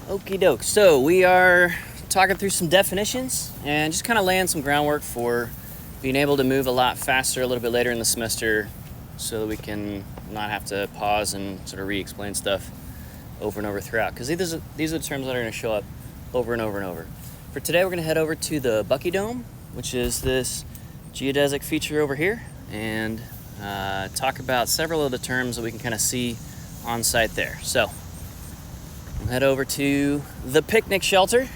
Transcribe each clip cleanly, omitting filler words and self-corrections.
Okie doke. So we are talking through some definitions and just kind of laying some groundwork for being able to move a lot faster a little bit later in the semester so that we can not have to pause and sort of re-explain stuff over and over throughout. Because these are the terms that are going to show up over and over and over. For today, we're going to head over to the Bucky Dome, which is this geodesic feature over here, and talk about several of the terms that we can kind of see on site there. So we'll head over to the picnic shelter.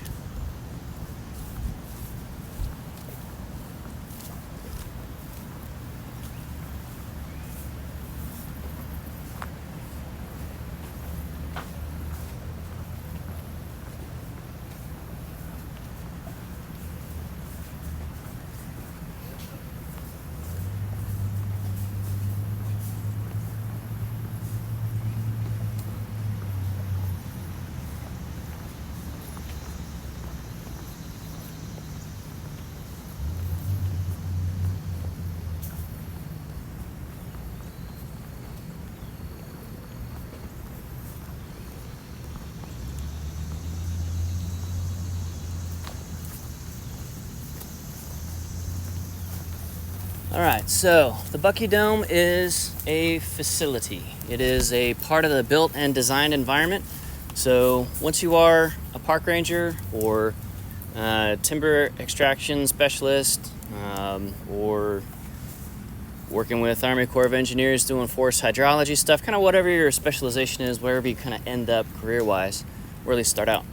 All right, so the Bucky Dome is a facility. It is a part of the built and designed environment. So once you are a park ranger or timber extraction specialist or working with Army Corps of Engineers doing forest hydrology stuff, kind of whatever your specialization is, wherever you kind of end up career-wise, or at least start out.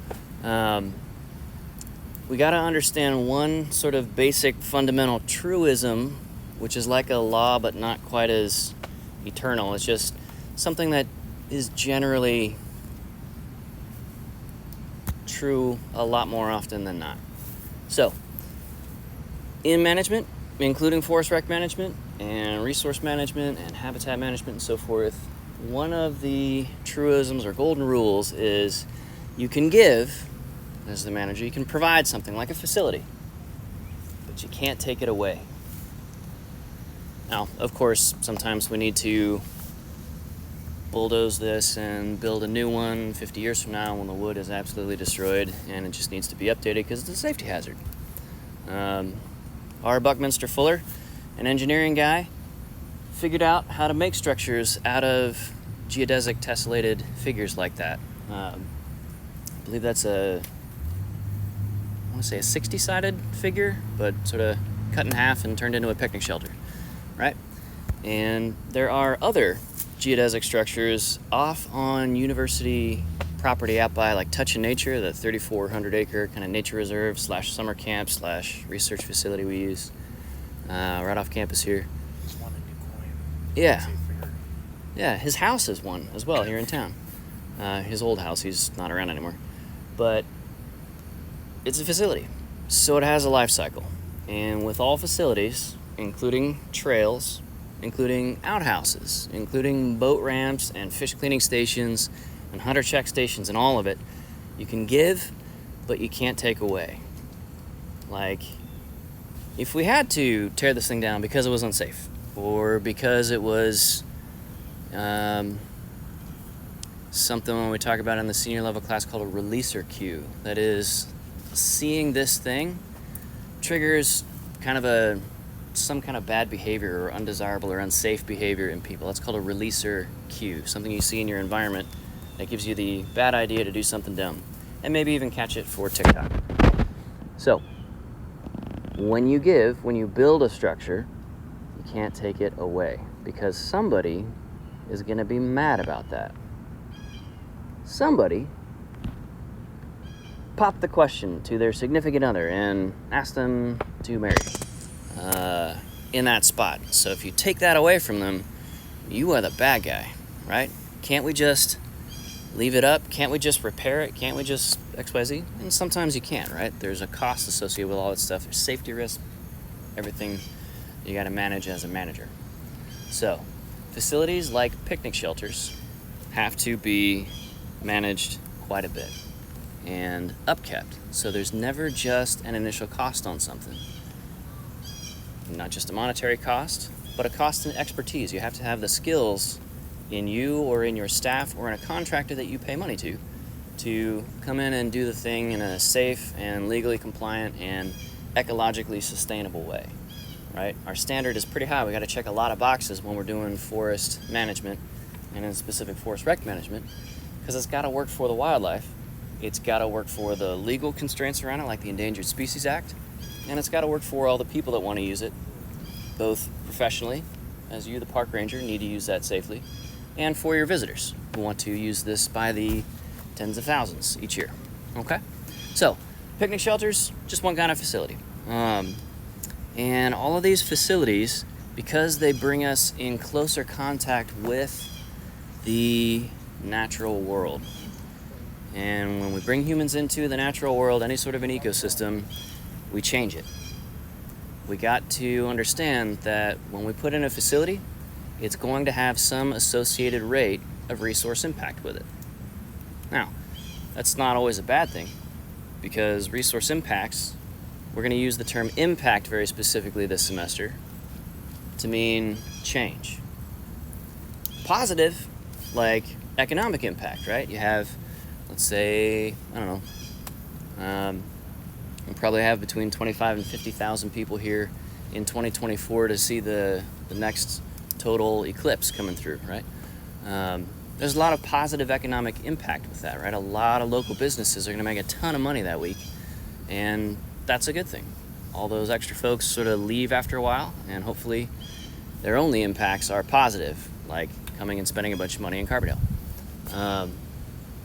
We got to understand one sort of basic fundamental truism, which is like a law but not quite as eternal. It's just something that is generally true a lot more often than not. So, in management, including forest rec management and resource management and habitat management and so forth, one of the truisms or golden rules is you can give, as the manager, you can provide something like a facility, but you can't take it away. Now, of course, sometimes we need to bulldoze this and build a new one 50 years from now when the wood is absolutely destroyed and it just needs to be updated because it's a safety hazard. Our Buckminster Fuller, an engineering guy, figured out how to make structures out of geodesic tessellated figures like that. I believe that's I want to say a 60-sided figure, but sort of cut in half and turned into a picnic shelter. Right? And there are other geodesic structures off on university property out by like Touch in Nature, the 3,400 acre kind of nature reserve / summer camp / research facility we use right off campus here. There's one in New Coin. Yeah. Yeah, his house is one as well here in town. His old house, he's not around anymore. But it's a facility, so it has a life cycle. And with all facilities, including trails, including outhouses, including boat ramps and fish cleaning stations and hunter check stations and all of it, you can give, but you can't take away. Like, if we had to tear this thing down because it was unsafe or because it was something when we talk about in the senior level class called a releaser cue, that is, seeing this thing triggers kind of some kind of bad behavior or undesirable or unsafe behavior in people. That's called a releaser cue, something you see in your environment that gives you the bad idea to do something dumb, and maybe even catch it for TikTok. So, when you build a structure, you can't take it away because somebody is going to be mad about that. Somebody popped the question to their significant other and asked them to marry in that spot. So if you take that away from them, you are the bad guy, right? Can't we just leave it up? Can't we just repair it? Can't we just XYZ? And sometimes you can't, right? There's a cost associated with all that stuff. There's safety risk, everything you got to manage as a manager. So facilities like picnic shelters have to be managed quite a bit and upkept. So there's never just an initial cost on something. Not just a monetary cost, but a cost in expertise. You have to have the skills in you or in your staff or in a contractor that you pay money to to come in and do the thing in a safe and legally compliant and ecologically sustainable way, right? Our standard is pretty high. We got to check a lot of boxes when we're doing forest management, and in specific forest rec management, because it's got to work for the wildlife, it's got to work for the legal constraints around it, like the Endangered Species Act, and it's got to work for all the people that want to use it, both professionally, as you, the park ranger, need to use that safely, and for your visitors who want to use this by the tens of thousands each year. Okay? So, picnic shelters, just one kind of facility. And all of these facilities, because they bring us in closer contact with the natural world. And when we bring humans into the natural world, any sort of an ecosystem, we change it. We got to understand that when we put in a facility, it's going to have some associated rate of resource impact with it. Now, that's not always a bad thing, because resource impacts, we're going to use the term impact very specifically this semester to mean change. Positive, like economic impact, right? You have, let's say, I don't know, we'll probably have between 25 and 50,000 people here in 2024 to see the next total eclipse coming through, right? There's a lot of positive economic impact with that, right? A lot of local businesses are going to make a ton of money that week, and that's a good thing. All those extra folks sort of leave after a while, and hopefully their only impacts are positive, like coming and spending a bunch of money in Carbondale.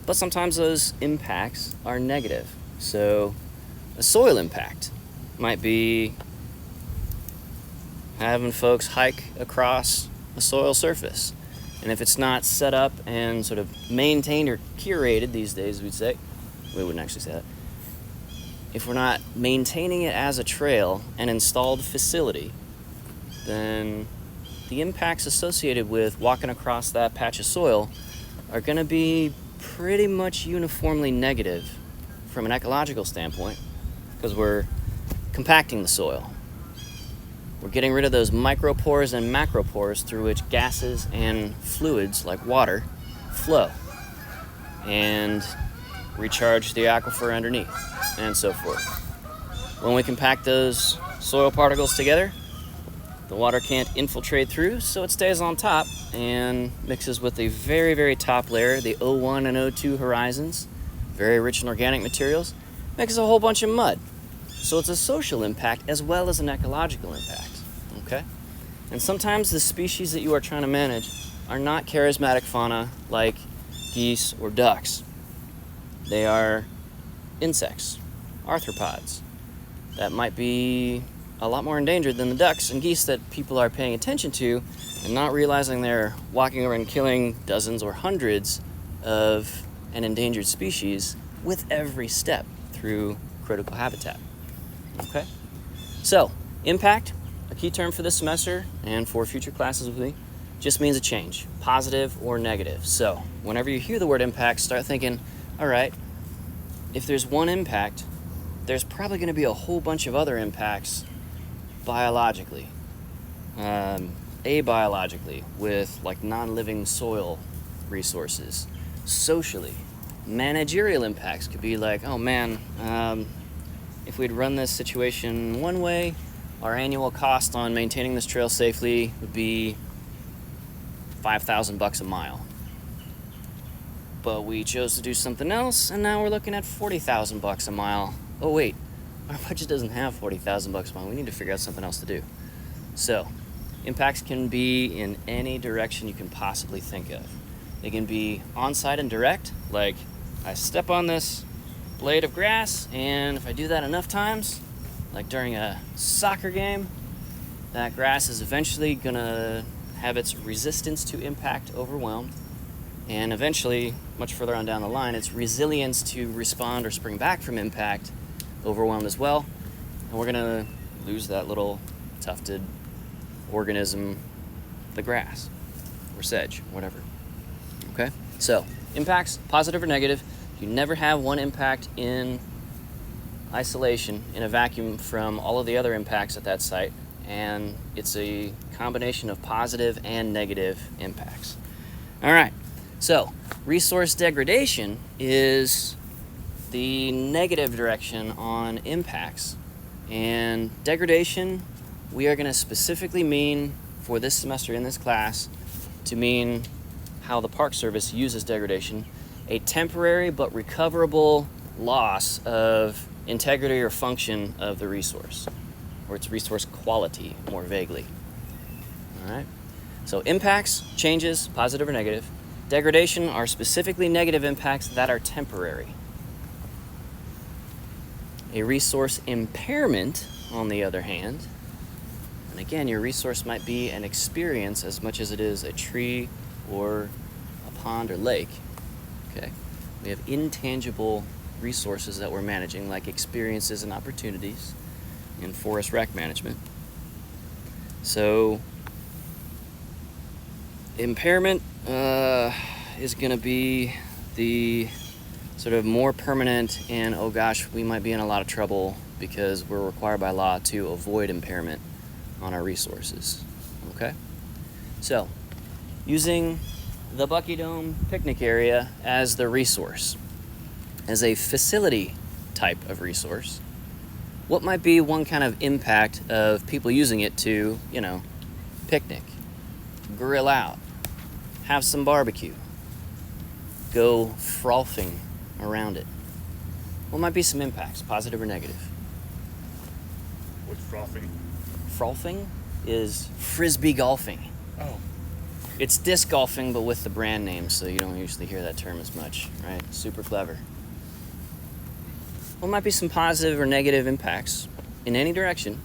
But sometimes those impacts are negative. So a soil impact might be having folks hike across a soil surface. And if it's not set up and sort of maintained or curated these days, we'd say, we wouldn't actually say that. If we're not maintaining it as a trail and installed facility, then the impacts associated with walking across that patch of soil are going to be pretty much uniformly negative from an ecological standpoint, because we're compacting the soil. We're getting rid of those micropores and macropores through which gases and fluids like water flow and recharge the aquifer underneath and so forth. When we compact those soil particles together, the water can't infiltrate through, so it stays on top and mixes with the very, very top layer, the O1 and O2 horizons, very rich in organic materials, mixes a whole bunch of mud. So it's a social impact as well as an ecological impact, okay? And sometimes the species that you are trying to manage are not charismatic fauna like geese or ducks. They are insects, arthropods, that might be a lot more endangered than the ducks and geese that people are paying attention to and not realizing they're walking over and killing dozens or hundreds of an endangered species with every step through critical habitat. Okay? So, impact, a key term for this semester and for future classes with me, just means a change, positive or negative. So, whenever you hear the word impact, start thinking, all right, if there's one impact, there's probably going to be a whole bunch of other impacts biologically, abiologically, with like non-living soil resources, socially. Managerial impacts could be like, oh man, if we'd run this situation one way, our annual cost on maintaining this trail safely would be $5,000 a mile. But we chose to do something else, and now we're looking at $40,000 a mile. Oh wait, our budget doesn't have $40,000 a mile. We need to figure out something else to do. So, impacts can be in any direction you can possibly think of. They can be on-site and direct, like I step on this blade of grass, and if I do that enough times, like during a soccer game, that grass is eventually gonna have its resistance to impact overwhelmed, and eventually, much further on down the line, its resilience to respond or spring back from impact overwhelmed as well, and we're gonna lose that little tufted organism, the grass, or sedge, whatever. Okay? So, impacts, positive or negative. You never have one impact in isolation, in a vacuum from all of the other impacts at that site, and it's a combination of positive and negative impacts. All right, So, resource degradation is the negative direction on impacts. And degradation, we are going to specifically mean for this semester in this class to mean how the Park Service uses degradation, a temporary but recoverable loss of integrity or function of the resource, or its resource quality, more vaguely. All right? So impacts, changes, positive or negative. Degradation are specifically negative impacts that are temporary. A resource impairment, on the other hand, and again, your resource might be an experience as much as it is a tree or a pond or lake. Okay? We have intangible resources that we're managing, like experiences and opportunities in forest rec management. So, impairment is going to be the sort of more permanent, and oh gosh, we might be in a lot of trouble because we're required by law to avoid impairment on our resources. Okay? So, using the Bucky Dome picnic area as the resource, as a facility type of resource, what might be one kind of impact of people using it to, picnic, grill out, have some barbecue, go frothing around it? What might be some impacts, positive or negative? What's frothing? Frothing is frisbee golfing. Oh. It's disc golfing, but with the brand name, so you don't usually hear that term as much, right? Super clever. What might be some positive or negative impacts in any direction?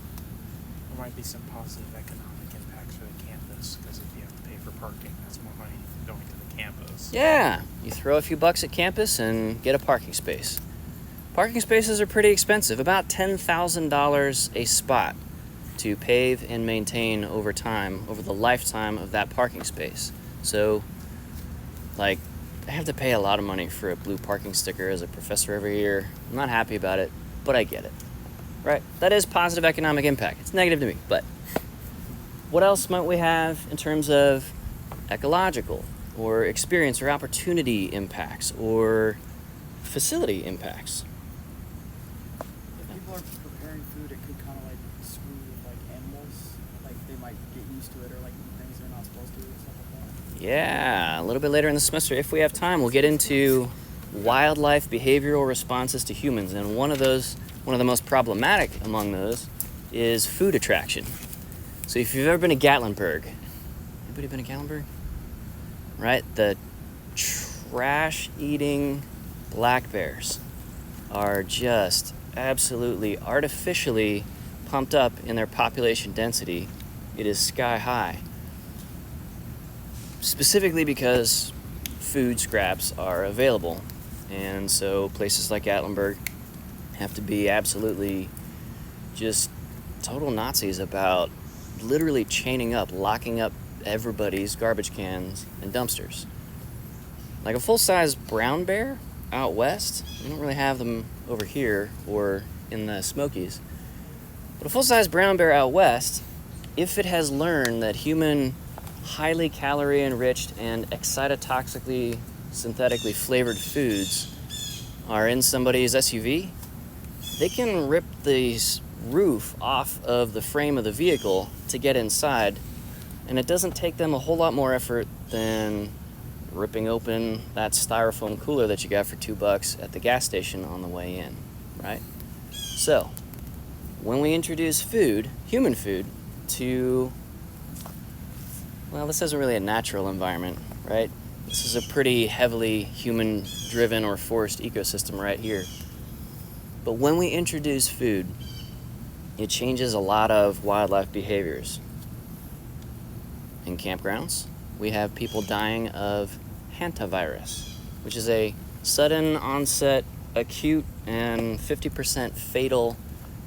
There might be some positive economic impacts for the campus, because if you have to pay for parking, that's more money going to the campus. Yeah, you throw a few bucks at campus and get a parking space. Parking spaces are pretty expensive, about $10,000 a spot to pave and maintain over time, over the lifetime of that parking space. So, I have to pay a lot of money for a blue parking sticker as a professor every year. I'm not happy about it, but I get it. Right? That is positive economic impact. It's negative to me, but what else might we have in terms of ecological or experience or opportunity impacts or facility impacts? If people are preparing food, it could kind of screw with animals. They might get used to it or eat things they're not supposed to, stuff like that. Yeah, a little bit later in the semester, if we have time, we'll get into wildlife behavioral responses to humans, and one of the most problematic among those is food attraction. So if you've ever been to Gatlinburg, anybody been to Gatlinburg? Right, the trash-eating black bears are just absolutely artificially pumped up in their population density. It is sky high. Specifically because food scraps are available. And so places like Gatlinburg have to be absolutely just total Nazis about literally chaining up, locking up everybody's garbage cans and dumpsters. Like a full-size brown bear out west, we don't really have them over here or in the Smokies, but a full-size brown bear out west, if it has learned that human highly calorie-enriched and excitotoxically synthetically flavored foods are in somebody's SUV, they can rip the roof off of the frame of the vehicle to get inside, and it doesn't take them a whole lot more effort than ripping open that styrofoam cooler that you got for $2 at the gas station on the way in, right? So, when we introduce food, human food, to, well, this isn't really a natural environment, right? This is a pretty heavily human-driven or forced ecosystem right here. But when we introduce food, it changes a lot of wildlife behaviors. In campgrounds, we have people dying of hantavirus, which is a sudden onset, acute, and 50% fatal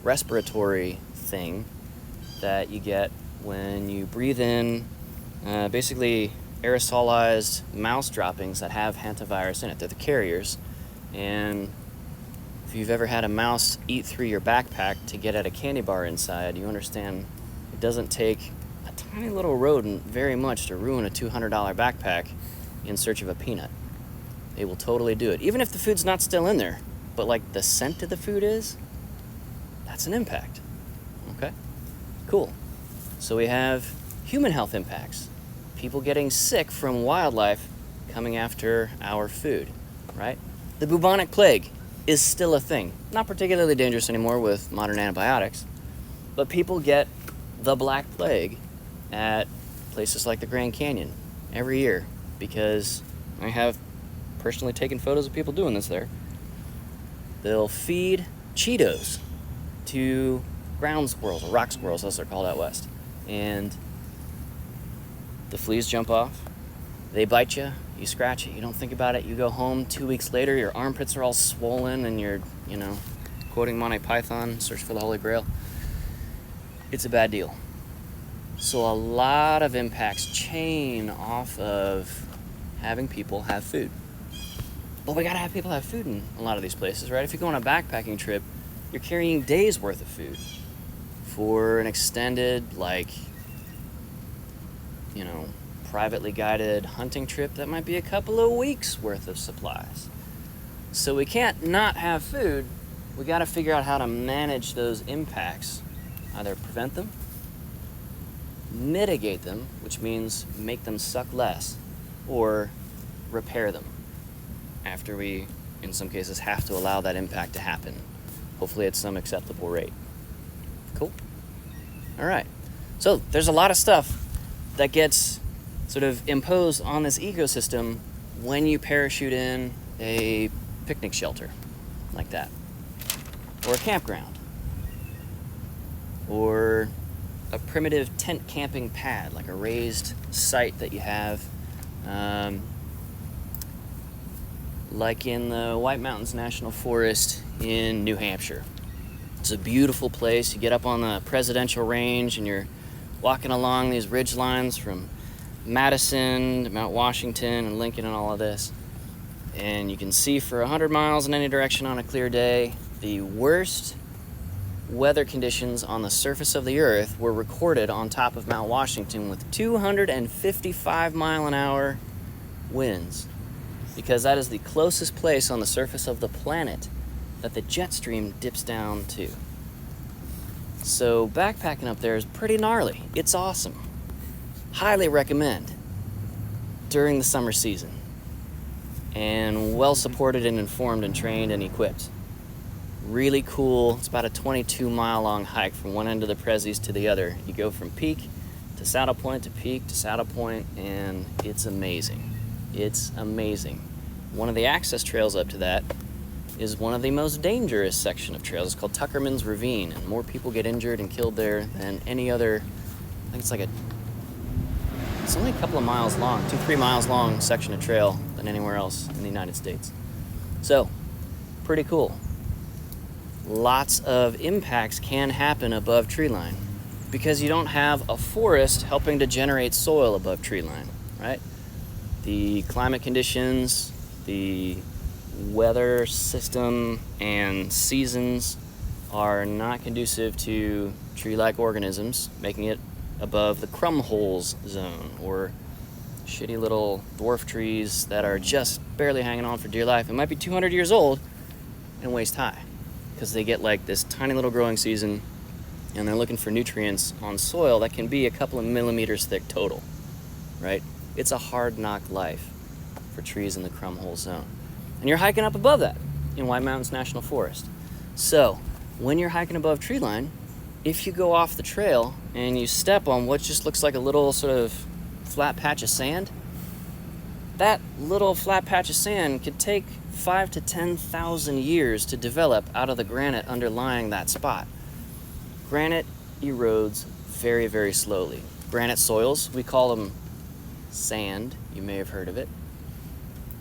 respiratory thing that you get when you breathe in basically aerosolized mouse droppings that have hantavirus in it. They're the carriers, and if you've ever had a mouse eat through your backpack to get at a candy bar inside, you understand it doesn't take a tiny little rodent very much to ruin a $200 backpack in search of a peanut. They will totally do it. Even if the food's not still in there, but like the scent of the food is, that's an impact. Okay? Cool. So we have human health impacts. People getting sick from wildlife coming after our food, right? The bubonic plague is still a thing. Not particularly dangerous anymore with modern antibiotics, but people get the Black Plague at places like the Grand Canyon every year because I have personally taken photos of people doing this there. They'll feed Cheetos to ground squirrels, or rock squirrels as they're called out west. And the fleas jump off, they bite you, you scratch it, you don't think about it, you go home 2 weeks later, your armpits are all swollen and you're, quoting Monty Python, Search for the Holy Grail. It's a bad deal. So a lot of impacts chain off of having people have food. But we gotta have people have food in a lot of these places, right? If you go on a backpacking trip, you're carrying days worth of food. For an extended, privately guided hunting trip, that might be a couple of weeks worth of supplies. So we can't not have food. We gotta figure out how to manage those impacts. Either prevent them, mitigate them, which means make them suck less, or repair them after we, in some cases, have to allow that impact to happen, hopefully at some acceptable rate. Cool? All right. So there's a lot of stuff that gets sort of imposed on this ecosystem when you parachute in a picnic shelter like that, or a campground, or a primitive tent camping pad, like a raised site that you have, like in the White Mountains National Forest in New Hampshire. It's a beautiful place. You get up on the presidential range and you're walking along these ridge lines from Madison to Mount Washington and Lincoln and all of this. And you can see for 100 miles in any direction on a clear day. The worst weather conditions on the surface of the earth were recorded on top of Mount Washington with 255 mile an hour winds, because that is the closest place on the surface of the planet that the jet stream dips down to. So backpacking up there is pretty gnarly. It's awesome. Highly recommend during the summer season. And well supported and informed and trained and equipped. Really cool. It's about a 22-mile long hike from one end of the Prezzies to the other. You go from peak to saddle point to peak to saddle point, and it's amazing. It's amazing. One of the access trails up to that is one of the most dangerous section of trails. It's called Tuckerman's Ravine, and more people get injured and killed there than any other. I think it's only a couple of miles long, 2-3 miles long section of trail than anywhere else in the United States. So, pretty cool. Lots of impacts can happen above tree line because you don't have a forest helping to generate soil above tree line, right? The climate conditions, the weather system and seasons are not conducive to tree-like organisms, making it above the crumb holes zone, or shitty little dwarf trees that are just barely hanging on for dear life. It might be 200 years old and waist high because they get like this tiny little growing season and they're looking for nutrients on soil that can be a couple of millimeters thick total, right? It's a hard knock life for trees in the crumb hole zone. And you're hiking up above that in White Mountains National Forest. So when you're hiking above tree line, if you go off the trail and you step on what just looks like a little sort of flat patch of sand, that little flat patch of sand could take 5,000 to 10,000 years to develop out of the granite underlying that spot. Granite erodes very, very slowly. Granite soils, we call them sand, you may have heard of it.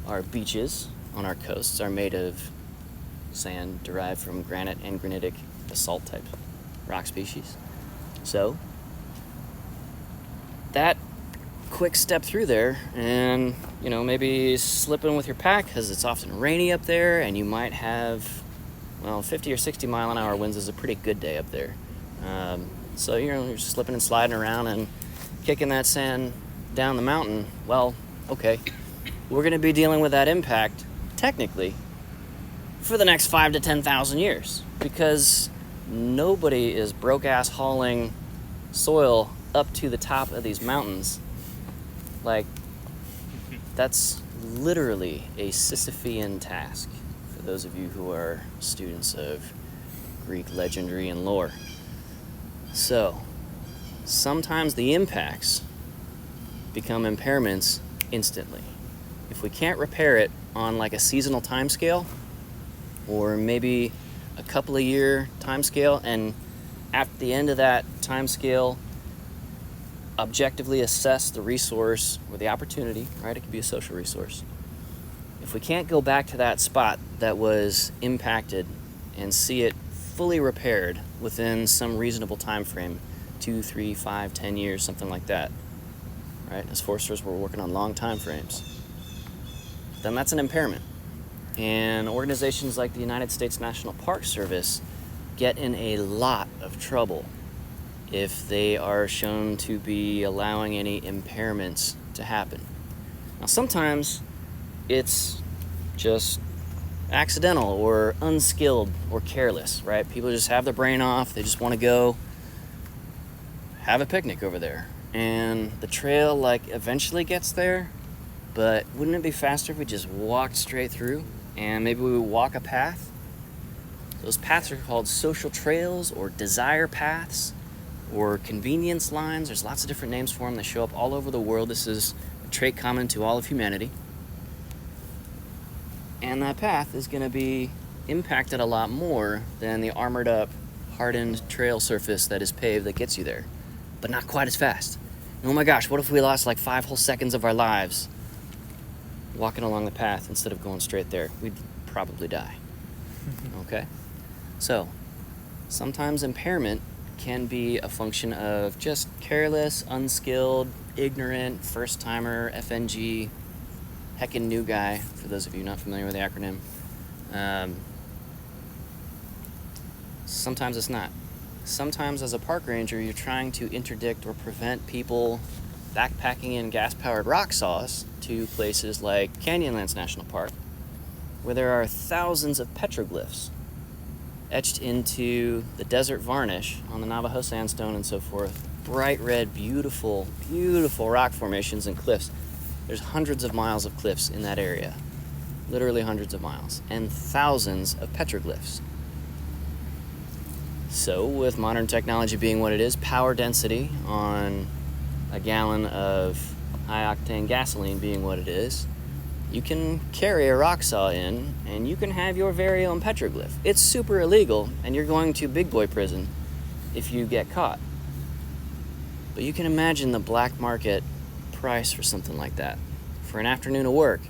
Our beaches on our coasts are made of sand derived from granite and granitic basalt type rock species. So that quick step through there and maybe slipping with your pack because it's often rainy up there and you might have 50 or 60 mile an hour winds is a pretty good day up there. So you're slipping and sliding around and kicking that sand down the mountain. Well, okay, we're going to be dealing with that impact, technically, for the next 5 to 10,000 years. Because nobody is broke-ass hauling soil up to the top of these mountains. Like, that's literally a Sisyphean task, for those of you who are students of Greek legendary and lore. So, sometimes the impacts become impairments instantly. If we can't repair it on like a seasonal time scale, or maybe a couple of year time scale, and at the end of that time scale, objectively assess the resource or the opportunity, right? It could be a social resource. If we can't go back to that spot that was impacted and see it fully repaired within some reasonable time frame, 2, 3, 5, 10 years, something like that, right? As foresters, we're working on long time frames. Then that's an impairment. And organizations like the United States National Park Service get in a lot of trouble if they are shown to be allowing any impairments to happen. Now, sometimes it's just accidental or unskilled or careless, right? People just have their brain off. They just want to go have a picnic over there. And the trail, like, eventually gets there, but wouldn't it be faster if we just walked straight through and maybe we would walk a path? Those paths are called social trails or desire paths or convenience lines. There's lots of different names for them. They show up all over the world. This is a trait common to all of humanity. And that path is going to be impacted a lot more than the armored up, hardened trail surface that is paved that gets you there, but not quite as fast. And oh my gosh, what if we lost like 5 whole seconds of our lives walking along the path instead of going straight there? We'd probably die. Okay? So, sometimes impairment can be a function of just careless, unskilled, ignorant, first-timer, FNG, heckin' new guy, for those of you not familiar with the acronym. Sometimes it's not. Sometimes as a park ranger, you're trying to interdict or prevent people backpacking in gas-powered rock saws to places like Canyonlands National Park, where there are thousands of petroglyphs etched into the desert varnish on the Navajo sandstone and so forth. Bright red, beautiful, beautiful rock formations and cliffs. There's hundreds of miles of cliffs in that area. Literally hundreds of miles. And thousands of petroglyphs. So, with modern technology being what it is, power density on a gallon of high-octane gasoline being what it is, you can carry a rock saw in, and you can have your very own petroglyph. It's super illegal, and you're going to big boy prison if you get caught. But you can imagine the black market price for something like that. For an afternoon of work,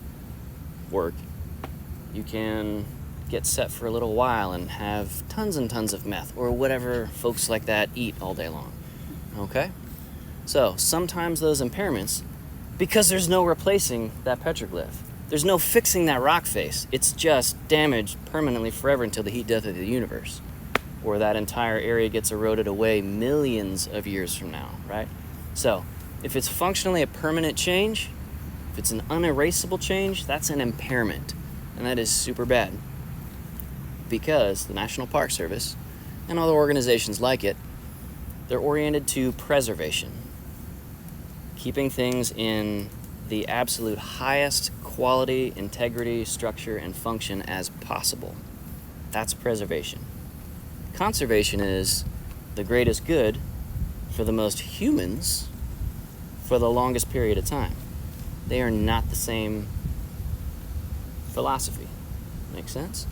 you can get set for a little while and have tons and tons of meth, or whatever folks like that eat all day long. Okay? So, sometimes those impairments, because there's no replacing that petroglyph, there's no fixing that rock face. It's just damaged permanently forever until the heat death of the universe, or that entire area gets eroded away millions of years from now, right? So, if it's functionally a permanent change, if it's an unerasable change, that's an impairment, and that is super bad. Because the National Park Service and other organizations like it, they're oriented to preservation, keeping things in the absolute highest quality, integrity, structure, and function as possible. That's preservation. Conservation is the greatest good for the most humans for the longest period of time. They are not the same philosophy. Make sense?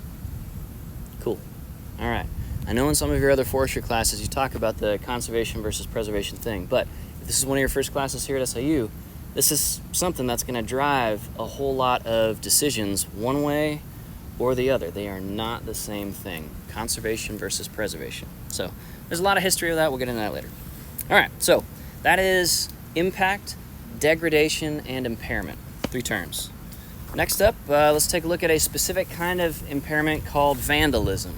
Cool. All right. I know in some of your other forestry classes you talk about the conservation versus preservation thing, but if this is one of your first classes here at SIU, this is something that's going to drive a whole lot of decisions one way or the other. They are not the same thing. Conservation versus preservation. So there's a lot of history of that. We'll get into that later. All right. So that is impact, degradation, and impairment. 3 terms. Next up, let's take a look at a specific kind of impairment called vandalism.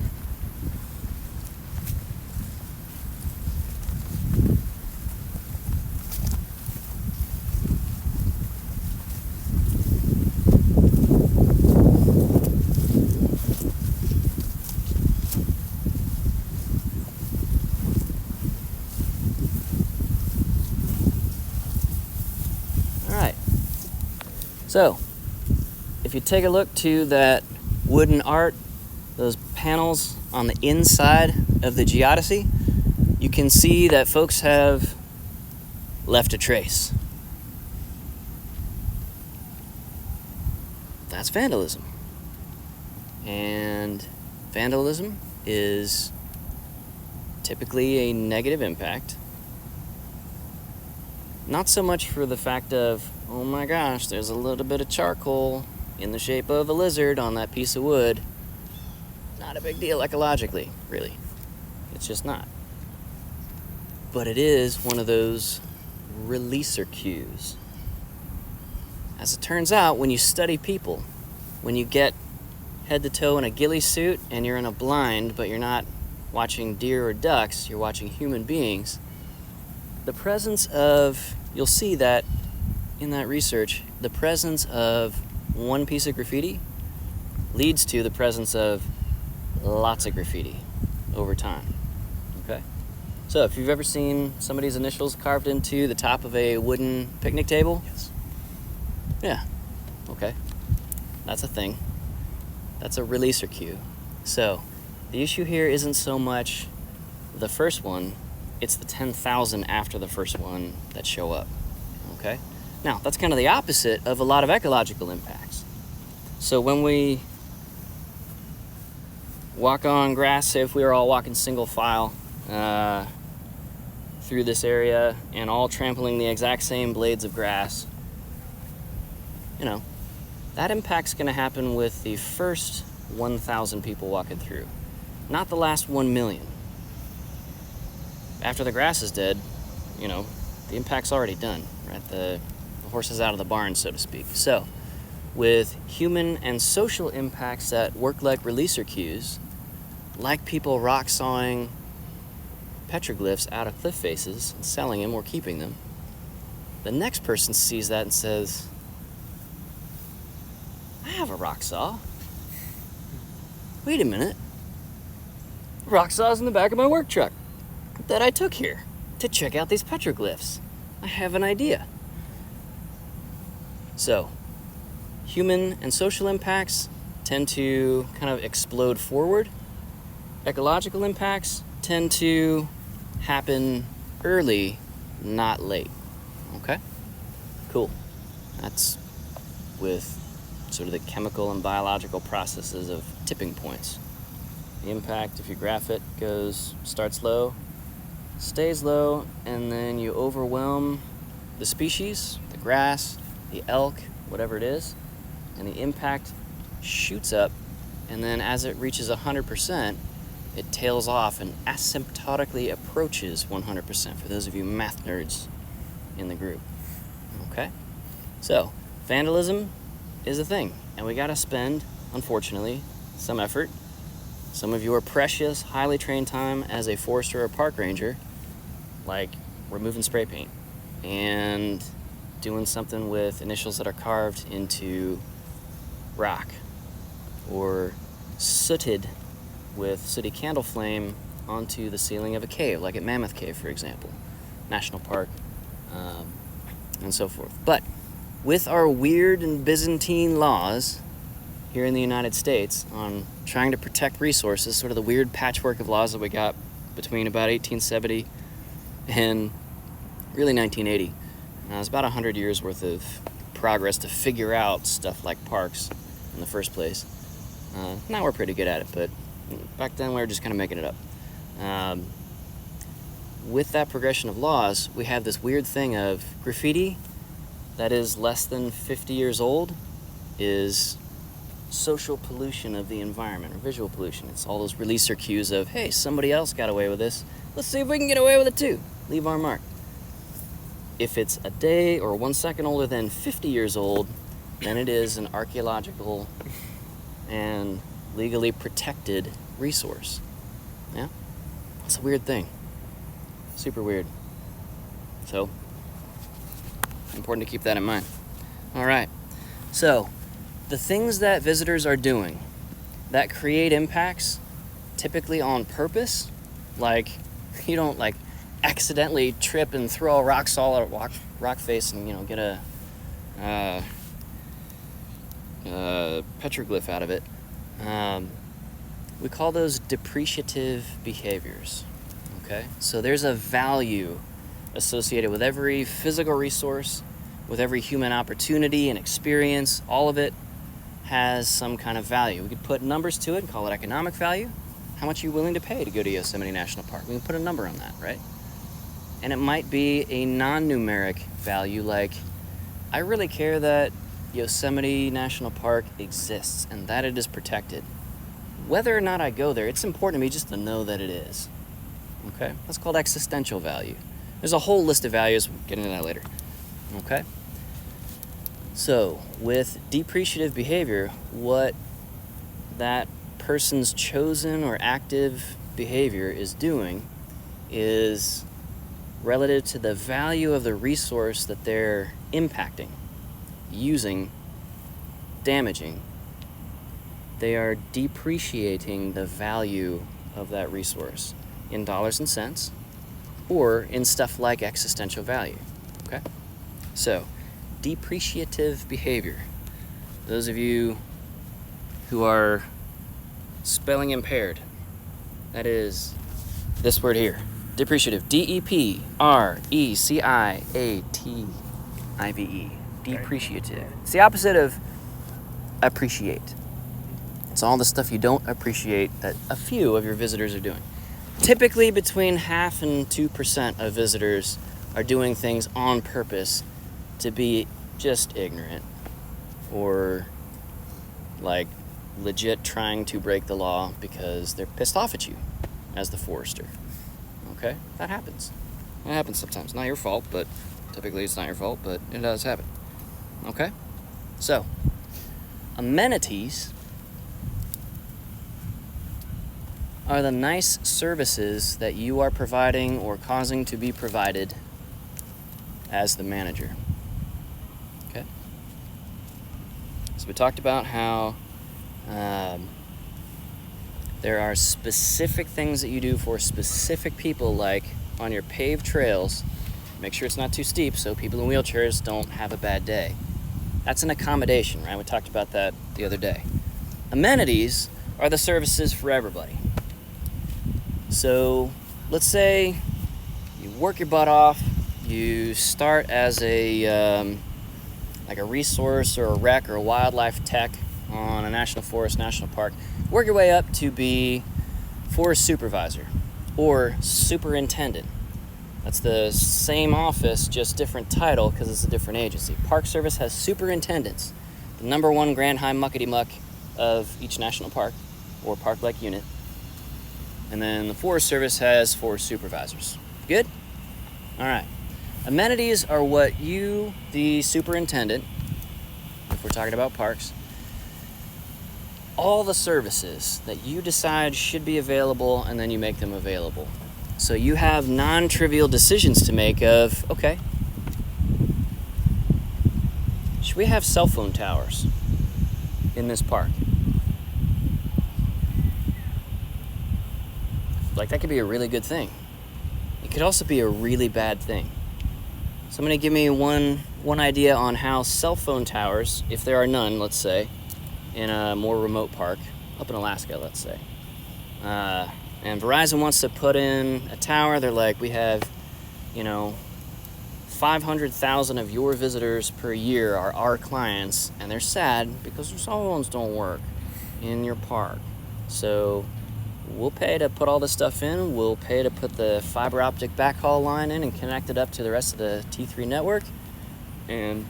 So, if you take a look to that wooden art, those panels on the inside of the geodesy, you can see that folks have left a trace. That's vandalism. And vandalism is typically a negative impact. Not so much for the fact of, oh my gosh, there's a little bit of charcoal in the shape of a lizard on that piece of wood. Not a big deal ecologically, really. It's just not. But it is one of those releaser cues. As it turns out, when you study people, when you get head to toe in a ghillie suit and you're in a blind, but you're not watching deer or ducks, you're watching human beings, the presence of, you'll see that in that research, the presence of one piece of graffiti leads to the presence of lots of graffiti over time. Okay? So if you've ever seen somebody's initials carved into the top of a wooden picnic table, Yes. yeah, okay, that's a thing. That's a releaser cue. So the issue here isn't so much the first one, it's the 10,000 after the first one that show up. Okay? Now, that's kind of the opposite of a lot of ecological impacts. So when we walk on grass, say if we were all walking single file through this area and all trampling the exact same blades of grass, you know, that impact's going to happen with the first 1,000 people walking through, not the last 1 million. After the grass is dead, you know, the impact's already done, right? The horse is out of the barn, so to speak. So, with human and social impacts that work like releaser cues, like people rock sawing petroglyphs out of cliff faces and selling them or keeping them, the next person sees that and says, I have a rock saw. Wait a minute. Rock saw's in the back of my work truck that I took here to check out these petroglyphs. I have an idea. So, human and social impacts tend to kind of explode forward. Ecological impacts tend to happen early, not late. Okay? Cool. That's with sort of the chemical and biological processes of tipping points. The impact, if you graph it, starts low, stays low, and then you overwhelm the species, the grass, the elk, whatever it is, and the impact shoots up, and then as it reaches 100%, it tails off and asymptotically approaches 100%, for those of you math nerds in the group. Okay? So, vandalism is a thing, and we gotta spend, unfortunately, some effort, some of your precious, highly trained time as a forester or park ranger, like removing spray paint and doing something with initials that are carved into rock, or sooted with sooty candle flame onto the ceiling of a cave, like at Mammoth Cave, for example, National Park, and so forth. But with our weird and Byzantine laws here in the United States on trying to protect resources, sort of the weird patchwork of laws that we got between about 1870 and really 1980. It's about 100 years worth of progress to figure out stuff like parks in the first place. Now we're pretty good at it, but back then we were just kind of making it up. With that progression of laws, we have this weird thing of graffiti that is less than 50 years old is social pollution of the environment, or visual pollution. It's all those releaser cues of, hey, somebody else got away with this. Let's see if we can get away with it too. Leave our mark. If it's a day or 1 second older than 50 years old, then it is an archaeological and legally protected resource. Yeah? It's a weird thing. Super weird. So, important to keep that in mind. All right. So, the things that visitors are doing that create impacts, typically on purpose, like you don't like accidentally trip and throw a rock saw at a rock face and get a petroglyph out of it. We call those depreciative behaviors. Okay? So there's a value associated with every physical resource, with every human opportunity and experience. All of it has some kind of value. We could put numbers to it and call it economic value. How much are you willing to pay to go to Yosemite National Park? We can put a number on that, right? And it might be a non-numeric value, like, I really care that Yosemite National Park exists and that it is protected. Whether or not I go there, it's important to me just to know that it is. Okay? That's called existential value. There's a whole list of values. We'll get into that later. Okay? So, with depreciative behavior, what that person's chosen or active behavior is doing is relative to the value of the resource that they're impacting, using, damaging. They are depreciating the value of that resource in dollars and cents or in stuff like existential value. Okay? So, depreciative behavior. Those of you who are spelling impaired, that is this word here, depreciative. D-E-P-R-E-C-I-A-T-I-V-E. Depreciative. It's the opposite of appreciate. It's all the stuff you don't appreciate that a few of your visitors are doing. Typically between 0.5% and 2% of visitors are doing things on purpose to be just ignorant or like legit trying to break the law because they're pissed off at you as the forester. Okay? That happens. It happens sometimes. Not your fault, but typically it's not your fault, but it does happen. Okay? So, amenities are the nice services that you are providing or causing to be provided as the manager. Okay? So we talked about how there are specific things that you do for specific people, like on your paved trails, make sure it's not too steep so people in wheelchairs don't have a bad day. That's an accommodation, right? We talked about that the other day. Amenities are the services for everybody. So let's say you work your butt off, you start as a like a resource or a rec or a wildlife tech on a national forest, national park, work your way up to be forest supervisor or superintendent. That's the same office, just different title because it's a different agency. Park Service has superintendents, the number one grand high muckety-muck of each national park or park-like unit. And then the Forest Service has forest supervisors. Good? All right. Amenities are what you, the superintendent, if we're talking about parks, all the services that you decide should be available and then you make them available. So you have non-trivial decisions to make of, okay, should we have cell phone towers in this park? Like, that could be a really good thing. It could also be a really bad thing. Somebody give me one idea on how cell phone towers, if there are none, let's say, in a more remote park, up in Alaska, let's say. And Verizon wants to put in a tower. They're like, we have, 500,000 of your visitors per year are our clients, and they're sad because their cell phones don't work in your park. So we'll pay to put all this stuff in. We'll pay to put the fiber optic backhaul line in and connect it up to the rest of the T3 network. And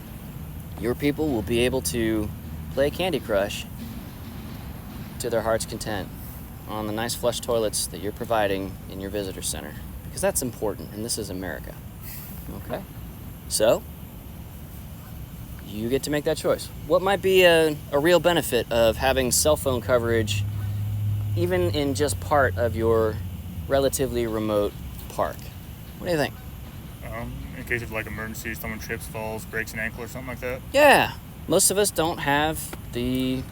your people will be able to play Candy Crush to their heart's content on the nice flush toilets that you're providing in your visitor center. Because that's important, and this is America. Okay? So, you get to make that choice. What might be a real benefit of having cell phone coverage even in just part of your relatively remote park? What do you think? In case of like emergency, someone trips, falls, breaks an ankle or something like that? Yeah. Most of us don't have the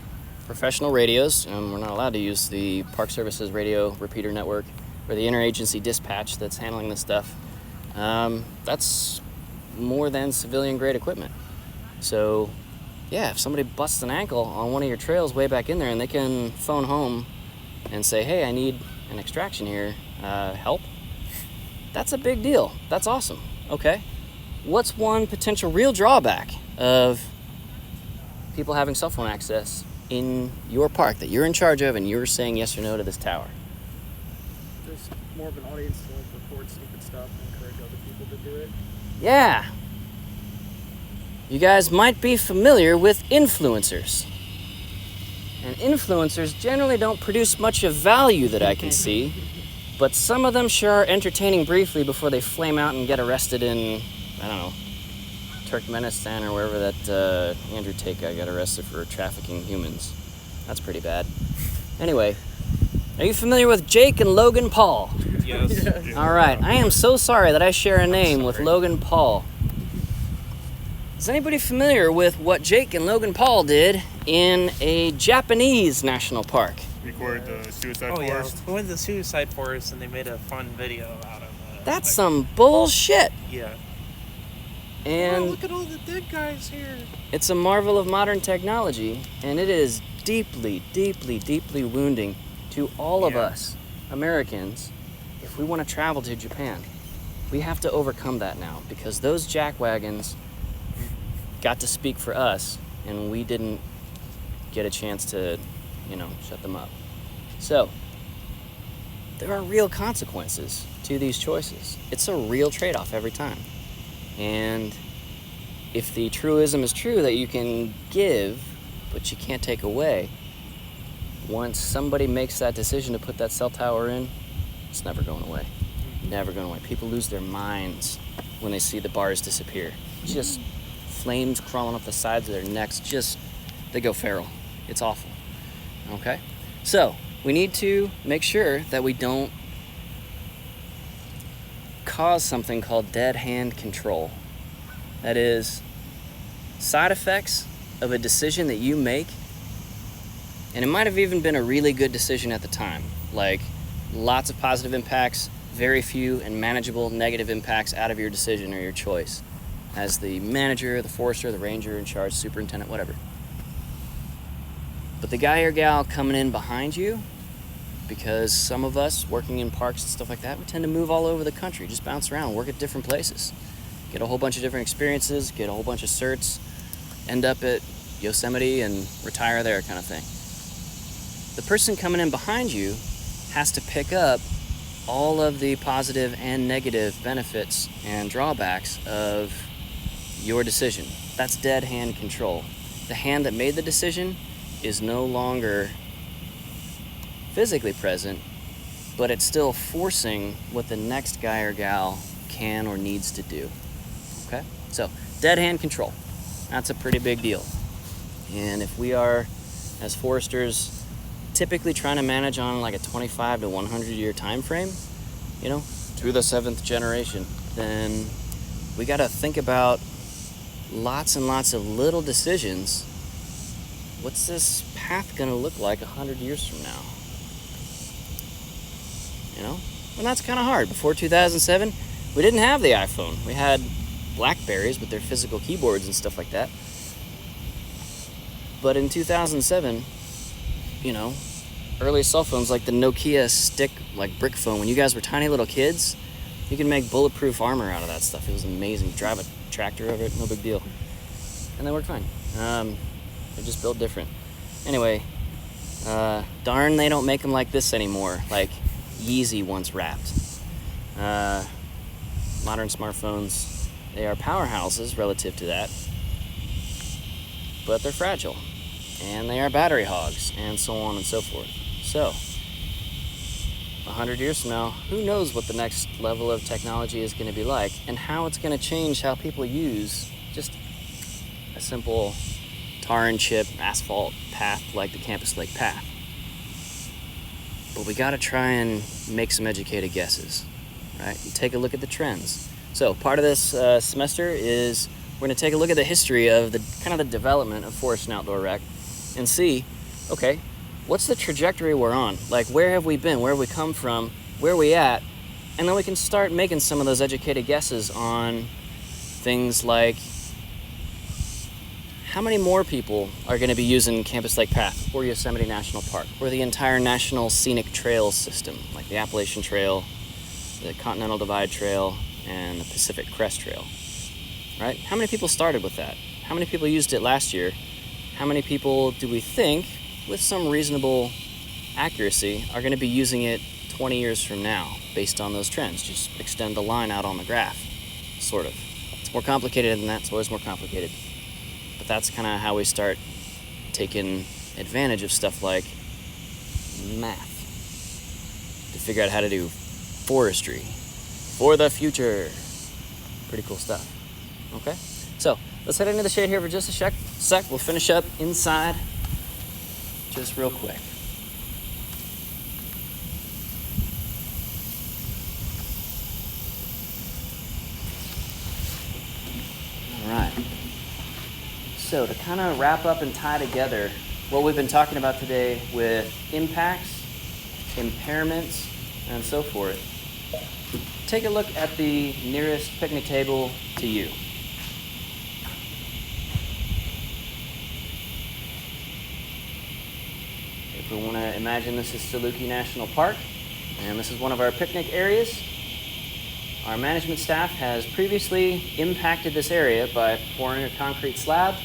professional radios, and we're not allowed to use the Park Service's radio repeater network or the interagency dispatch that's handling this stuff. That's more than civilian grade equipment. So yeah, if somebody busts an ankle on one of your trails way back in there and they can phone home and say, hey, I need an extraction here, help? That's a big deal. That's awesome. Okay. What's one potential real drawback of people having cell phone access in your park that you're in charge of and you're saying yes or no to this tower? There's more of an audience to like record stupid stuff and encourage other people to do it. Yeah. You guys might be familiar with influencers. And influencers generally don't produce much of value that I can see, but some of them sure are entertaining briefly before they flame out and get arrested in, I don't know, Turkmenistan or wherever that Andrew Tate guy got arrested for trafficking humans. That's pretty bad. Anyway, are you familiar with Jake and Logan Paul? Yes. All right, I am so sorry that I share a name with Logan Paul. Is anybody familiar with what Jake and Logan Paul did in a Japanese national park? Recorded the suicide Oh yeah, forest. we went to the suicide forest and they made a fun video out of it. That's some bullshit. Yeah. And look at all the dead guys here. it's a marvel of modern technology, and it is deeply, deeply, deeply wounding to all of Yeah. us Americans if we want to travel to Japan. We have to overcome that now because those jackwagons got to speak for us, and we didn't get a chance to, shut them up. So, there are real consequences to these choices. It's a real trade-off every time. And if the truism is true that you can give, but you can't take away, once somebody makes that decision to put that cell tower in, it's never going away. Never going away. People lose their minds when they see the bars disappear. Just flames crawling up the sides of their necks. They go feral. It's awful. Okay? So, we need to make sure that we don't cause something called dead hand control. That is, side effects of a decision that you make, and it might have even been a really good decision at the time, like lots of positive impacts, very few and manageable negative impacts out of your decision or your choice as the manager, the forester, the ranger in charge, superintendent, whatever. But the guy or gal coming in behind you, because some of us working in parks and stuff like that, we tend to move all over the country, just bounce around, work at different places, get a whole bunch of different experiences, get a whole bunch of certs, end up at Yosemite and retire there kind of thing. The person coming in behind you has to pick up all of the positive and negative benefits and drawbacks of your decision. That's dead hand control. The hand that made the decision is no longer physically present, but it's still forcing what the next guy or gal can or needs to do. Okay? So, dead hand control. That's a pretty big deal. And if we are, as foresters, typically trying to manage on like a 25 to 100 year time frame, through the 7th generation, then we got to think about lots and lots of little decisions. What's this path going to look like 100 years from now? And that's kind of hard. Before 2007, we didn't have the iPhone. We had Blackberries with their physical keyboards and stuff like that. But in 2007, early cell phones like the Nokia stick, like brick phone, when you guys were tiny little kids, you could make bulletproof armor out of that stuff. It was amazing. Drive a tractor over it, no big deal. And they worked fine. They're just built different. Anyway, darn, they don't make them like this anymore, like Yeezy once wrapped. Modern smartphones, they are powerhouses relative to that, but they're fragile, and they are battery hogs, and so on and so forth. So, 100 years from now, who knows what the next level of technology is going to be like, and how it's going to change how people use just a simple tar and chip asphalt path like the Campus Lake path. But we got to try and make some educated guesses, right? And take a look at the trends. So part of this semester is we're going to take a look at the history of the kind of the development of forest and outdoor rec and see, okay, what's the trajectory we're on? Like, where have we been? Where have we come from? Where are we at? And then we can start making some of those educated guesses on things like how many more people are going to be using Campus Lake Path or Yosemite National Park or the entire National Scenic Trails system, like the Appalachian Trail, the Continental Divide Trail, and the Pacific Crest Trail, right? How many people started with that? How many people used it last year? How many people do we think, with some reasonable accuracy, are going to be using it 20 years from now based on those trends? Just extend the line out on the graph, sort of. It's more complicated than that. It's always more complicated. But that's kind of how we start taking advantage of stuff like math to figure out how to do forestry for the future. Pretty cool stuff. Okay, so let's head into the shade here for just a sec. We'll finish up inside just real quick. All right. So to kind of wrap up and tie together what we've been talking about today with impacts, impairments, and so forth, take a look at the nearest picnic table to you. If we want to imagine this is Saluki National Park, and this is one of our picnic areas, our management staff has previously impacted this area by pouring a concrete slab,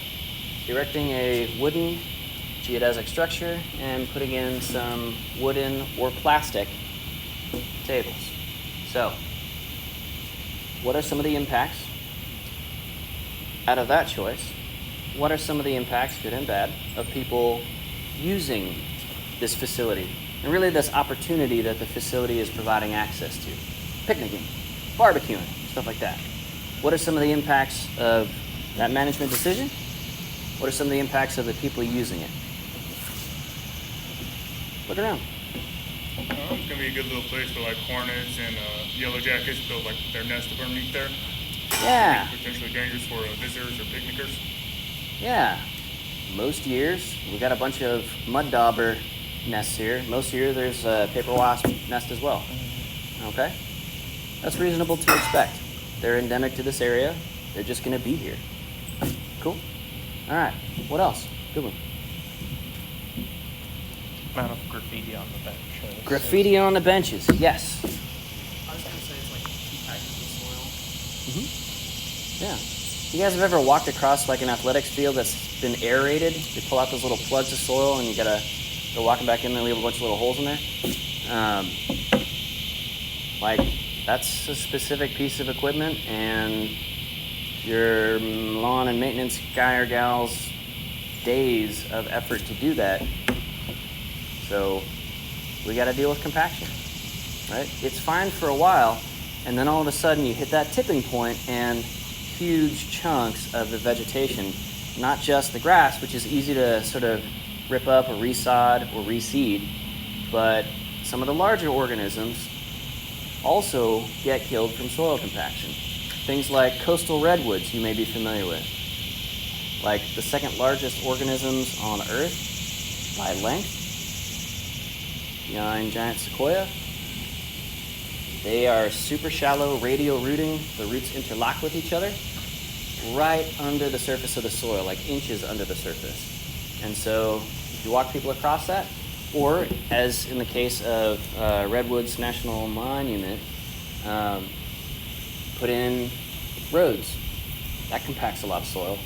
erecting a wooden geodesic structure, and putting in some wooden or plastic tables. So, what are some of the impacts out of that choice? What are some of the impacts, good and bad, of people using this facility? And really this opportunity that the facility is providing access to. Picnicking, barbecuing, stuff like that. What are some of the impacts of that management decision? What are some of the impacts of the people using it? Look around. It's gonna be a good little place for like hornets and yellow jackets build like their nest up underneath there. Yeah. Potentially dangerous for visitors or picnickers. Yeah. Most years, we got a bunch of mud dauber nests here. Most year there's a paper wasp nest as well. Okay? That's reasonable to expect. They're endemic to this area. They're just gonna be here. Cool. All right. What else? Good one. Amount of graffiti on the bench. Graffiti on the benches. Yes. I was gonna say it's like compacting the soil. Yeah. You guys have ever walked across like an athletics field that's been aerated? They pull out those little plugs of soil and you gotta go walking back in there and leave a bunch of little holes in there. Like that's a specific piece of equipment, and your lawn and maintenance guy or gal's days of effort to do that. So we got to deal with compaction, right? It's fine for a while, and then all of a sudden you hit that tipping point and huge chunks of the vegetation, not just the grass, which is easy to sort of rip up or resod or reseed, but some of the larger organisms also get killed from soil compaction. Things like coastal redwoods you may be familiar with. Like the second largest organisms on Earth by length, behind giant sequoia. They are super shallow radial rooting. The roots interlock with each other right under the surface of the soil, like inches under the surface. And so if you walk people across that, or as in the case of Redwoods National Monument, put in roads. That compacts a lot of soil.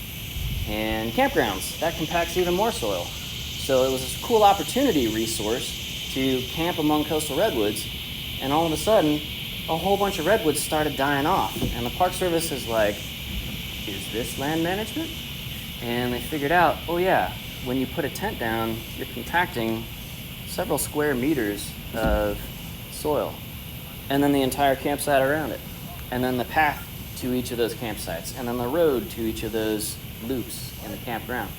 And campgrounds, that compacts even more soil. So it was a cool opportunity resource to camp among coastal redwoods, and all of a sudden, a whole bunch of redwoods started dying off. And the Park Service is like, is this land management? And they figured out, oh yeah, when you put a tent down, you're compacting several square meters of soil. And then the entire campsite around it. And then the path to each of those campsites. And then the road to each of those loops in the campground.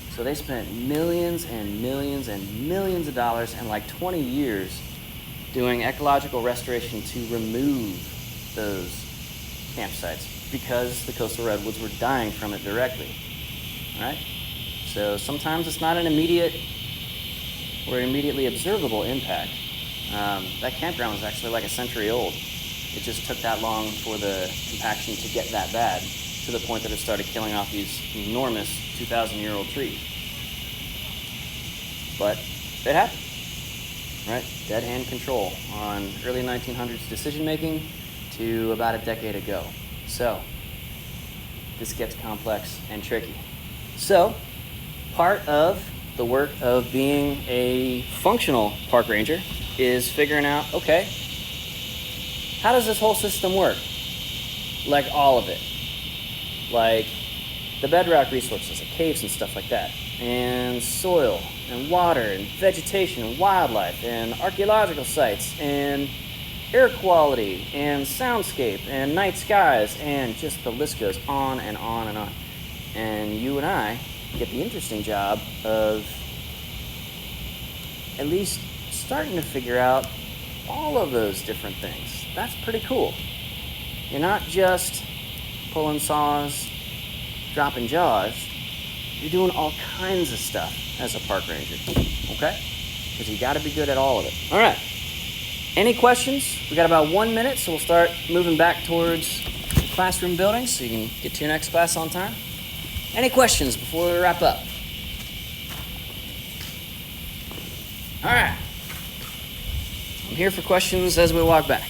So they spent millions and millions and millions of dollars and like 20 years doing ecological restoration to remove those campsites because the coastal redwoods were dying from it directly. Right? So sometimes it's not an immediate or immediately observable impact. That campground was actually like a century old. It just took that long for the compaction to get that bad, to the point that it started killing off these enormous 2,000-year-old trees. But it happened, right? Dead hand control on early 1900s decision making to about a decade ago. So this gets complex and tricky. So part of the work of being a functional park ranger is figuring out, okay, how does this whole system work? Like all of it. Like the bedrock resources, like caves and stuff like that, and soil, and water, and vegetation, and wildlife, and archaeological sites, and air quality, and soundscape, and night skies, and just the list goes on and on and on. And you and I get the interesting job of at least starting to figure out all of those different things. That's pretty cool. You're not just pulling saws, dropping jaws. You're doing all kinds of stuff as a park ranger, okay? Because you got to be good at all of it. All right. Any questions? We got about 1 minute, so we'll start moving back towards the classroom building so you can get to your next class on time. Any questions before we wrap up? All right. I'm here for questions as we walk back.